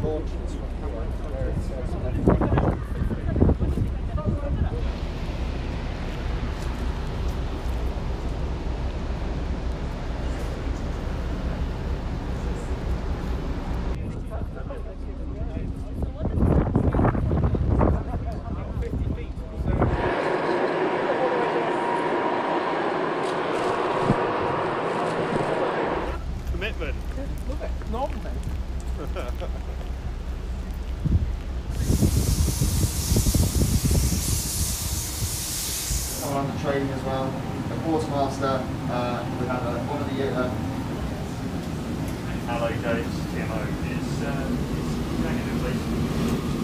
launches from here, where it says commitment. look at normal, mate. On the training as well, the quartermaster, we had one of the Hello, James. TMO is negatively.